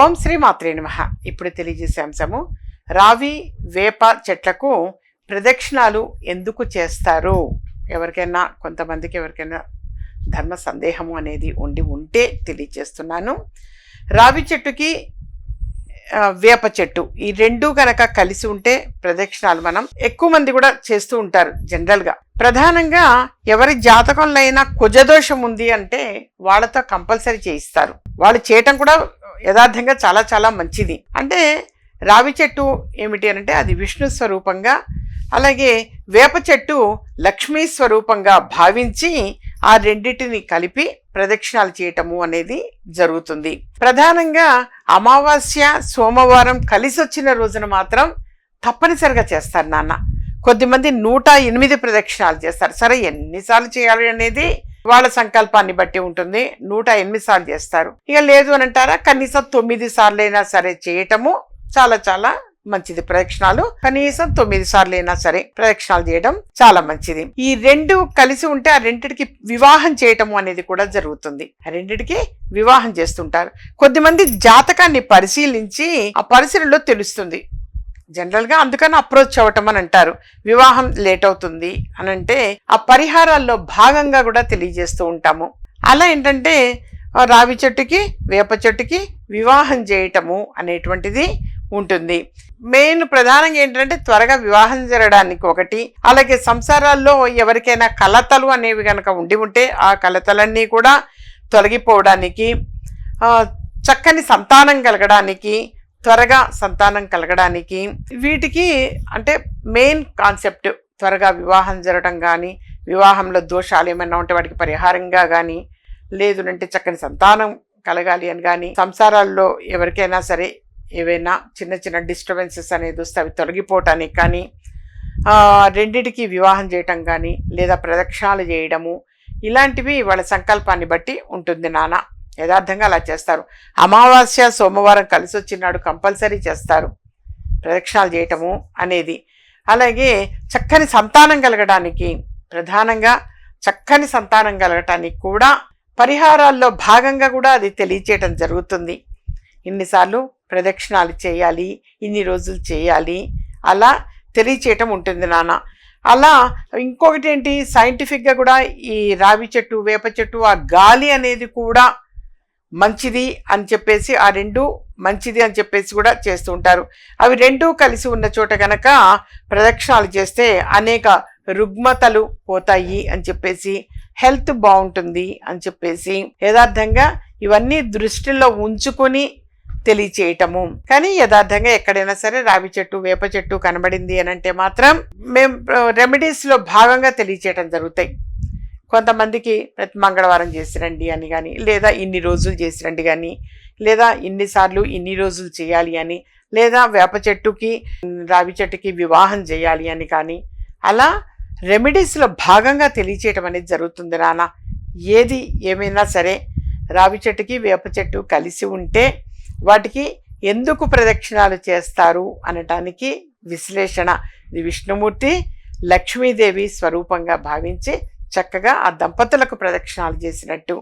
ఓం శ్రీ మాత్రే నమః. ఇప్పుడు తెలియజేసే అంశము రావి వేప చెట్లకు ప్రదక్షిణాలు ఎందుకు చేస్తారు. కొంతమందికి ఎవరికైనా ధర్మ సందేహము అనేది ఉంటే తెలియజేస్తున్నాను. రావి చెట్టుకి వేప చెట్టు ఈ రెండు కనుక కలిసి ఉంటే ప్రదక్షిణాలు మనం ఎక్కువ మంది కూడా చేస్తూ ఉంటారు. జనరల్గా ప్రధానంగా ఎవరి జాతకంలో అయినా కుజదోషం ఉంది అంటే వాళ్ళతో కంపల్సరీ చేయిస్తారు. వాళ్ళు చేయటం కూడా యథార్థంగా చాలా చాలా మంచిది. అంటే రావి చెట్టు ఏమిటి అంటే అది విష్ణు స్వరూపంగా, అలాగే వేప చెట్టు లక్ష్మీ స్వరూపంగా భావించి ఆ రెండింటిని కలిపి ప్రదక్షిణాలు చేయటము అనేది జరుగుతుంది. ప్రధానంగా అమావాస్య సోమవారం కలిసి వచ్చిన రోజున మాత్రం తప్పనిసరిగా చేస్తారు నాన్న. కొద్దిమంది 108 ప్రదక్షిణాలు చేస్తారు. సరే, ఎన్నిసార్లు చేయాలి అనేది వాళ్ళ సంకల్పాన్ని బట్టి ఉంటుంది. 108 సార్లు చేస్తారు. ఇక లేదు అని అంటారా, కనీసం 9 సార్లు అయినా సరే చేయటము చాలా చాలా మంచిది. ప్రదక్షిణాలు కనీసం 9 సార్లు అయినా సరే ప్రదక్షిణాలు చేయడం చాలా మంచిది. ఈ రెండు కలిసి ఉంటే ఆ రెండిటికి వివాహం చేయటము అనేది కూడా జరుగుతుంది. ఆ రెండిటికి వివాహం చేస్తుంటారు. కొద్దిమంది జాతకాన్ని పరిశీలించి ఆ పరిశీలనలో తెలుస్తుంది జనరల్ గా. అందుకని అప్రోచ్ అవ్వటం అని అంటారు. వివాహం లేట్ అవుతుంది అని అంటే ఆ పరిహారాల్లో భాగంగా కూడా తెలియజేస్తూ ఉంటాము. అలా ఏంటంటే రావి చెట్టుకి వేప చెట్టుకి వివాహం చేయటము అనేటువంటిది ఉంటుంది. మెయిన్ ప్రధానంగా ఏంటంటే త్వరగా వివాహం జరగడానికి ఒకటి, అలాగే సంసారాల్లో ఎవరికైనా కలతలు అనేవి కనుక ఉంటే ఆ కలతలన్నీ కూడా తొలగిపోవడానికి, చక్కని సంతానం కలగడానికి, త్వరగా సంతానం కలగడానికి, వీటికి అంటే మెయిన్ కాన్సెప్ట్ త్వరగా వివాహం జరగడం కానీ, వివాహంలో దోషాలు ఏమైనా ఉంటే వాటికి పరిహారంగా కానీ, లేదు అంటే చక్కని సంతానం కలగాలి అని కానీ, సంసారాల్లో ఎవరికైనా సరే ఏవైనా చిన్న చిన్న డిస్టర్బెన్సెస్ అనేది వస్తే అవి తొలగిపోవటానికి కానీ, రెండిటికి వివాహం చేయటం కానీ, లేదా ప్రదక్షిణాలు చేయడము, ఇలాంటివి వాళ్ళ సంకల్పాన్ని బట్టి ఉంటుంది నాన్న. యథార్థంగా అలా చేస్తారు. అమావాస్య సోమవారం కలిసి వచ్చినాడు కంపల్సరీ చేస్తారు ప్రదక్షిణాలు చేయటము అనేది. అలాగే చక్కని సంతానం కలగడానికి, ప్రధానంగా చక్కని సంతానం కలగటానికి కూడా పరిహారాల్లో భాగంగా కూడా అది తెలియచేయటం జరుగుతుంది. ఇన్నిసార్లు ప్రదక్షిణాలు చేయాలి, ఇన్ని రోజులు చేయాలి, అలా తెలియచేయటం ఉంటుంది నాన్న. అలా ఇంకొకటి ఏంటి, సైంటిఫిక్గా కూడా ఈ రావి చెట్టు వేప చెట్టు ఆ గాలి అనేది కూడా మంచిది అని చెప్పేసి, ఆ రెండు మంచిది అని చెప్పేసి కూడా చేస్తూ ఉంటారు. అవి రెండూ కలిసి ఉన్న చోట కనుక ప్రదక్షిణాలు చేస్తే అనేక రుగ్మతలు పోతాయి అని చెప్పేసి, హెల్త్ బాగుంటుంది అని చెప్పేసి యథార్థంగా ఇవన్నీ దృష్టిలో ఉంచుకొని తెలియచేయటము. కానీ యథార్థంగా ఎక్కడైనా సరే రావి చెట్టు వేప చెట్టు కనబడింది అని అంటే మాత్రం మేము రెమెడీస్లో భాగంగా తెలియచేయటం జరుగుతాయి. కొంతమందికి ప్రతి మంగళవారం చేసిరండి అని కానీ, లేదా ఇన్ని రోజులు చేసిరండి కానీ, లేదా ఇన్నిసార్లు ఇన్ని రోజులు చేయాలి అని, లేదా వేప చెట్టుకి రావి చెట్టుకి వివాహం చేయాలి అని కానీ, అలా రెమెడీస్లో భాగంగా తెలియచేయటం అనేది జరుగుతుంది నాన్న. ఏది ఏమైనా సరే రావి చెట్టుకి వేప చెట్టు కలిసి ఉంటే వాటికి ఎందుకు ప్రదక్షిణాలు చేస్తారు అనటానికి విశ్లేషణ. ఇది విష్ణుమూర్తి లక్ష్మీదేవి స్వరూపంగా భావించి చక్కగా ఆ దంపతులకు ప్రదక్షిణాలు చేసినట్టు,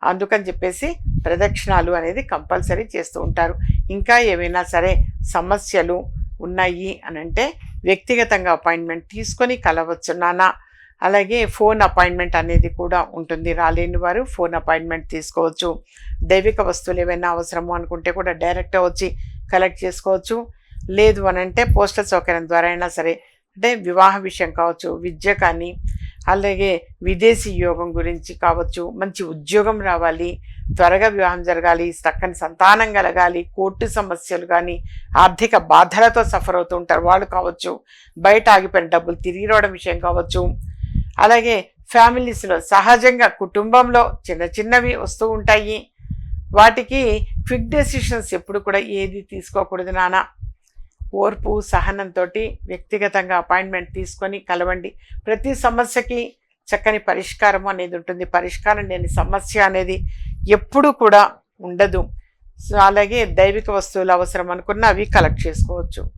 అందుకని చెప్పేసి ప్రదక్షిణాలు అనేది కంపల్సరీ చేస్తూ ఉంటారు. ఇంకా ఏమైనా సరే సమస్యలు ఉన్నాయి అని అంటే వ్యక్తిగతంగా అపాయింట్మెంట్ తీసుకొని కలవచ్చు నాన్న. అలాగే ఫోన్ అపాయింట్మెంట్ అనేది కూడా ఉంటుంది. రాలేని వారు ఫోన్ అపాయింట్మెంట్ తీసుకోవచ్చు. దైవిక వస్తువులు ఏమైనా అవసరము అనుకుంటే కూడా డైరెక్ట్గా వచ్చి కలెక్ట్ చేసుకోవచ్చు. లేదు అని అంటే పోస్టల్ సౌకర్యం ద్వారా అయినా సరే, అంటే వివాహ విషయం కావచ్చు, విద్య కానీ, అలాగే విదేశీ యోగం గురించి కావచ్చు, మంచి ఉద్యోగం రావాలి, త్వరగా వివాహం జరగాలి, చక్కని సంతానం కలగాలి, కోర్టు సమస్యలు కానీ, ఆర్థిక బాధలతో సఫర్ అవుతూ ఉంటారు వాళ్ళు కావచ్చు, బయట ఆగిపోయిన డబ్బులు తిరిగి రావడం విషయం కావచ్చు, అలాగే ఫ్యామిలీస్లో సహజంగా కుటుంబంలో చిన్న చిన్నవి వస్తూ ఉంటాయి. వాటికి క్విక్ డెసిషన్స్ ఎప్పుడు కూడా ఏది తీసుకోకూడదు నాన్న. ఓర్పు సహనంతో వ్యక్తిగతంగా అపాయింట్మెంట్ తీసుకొని కలవండి. ప్రతి సమస్యకి చక్కని పరిష్కారం అనేది ఉంటుంది. పరిష్కారం లేని సమస్య అనేది ఎప్పుడూ కూడా ఉండదు. సో అలాగే దైవిక వస్తువులు అవసరం అనుకున్న అవి కలెక్ట్ చేసుకోవచ్చు.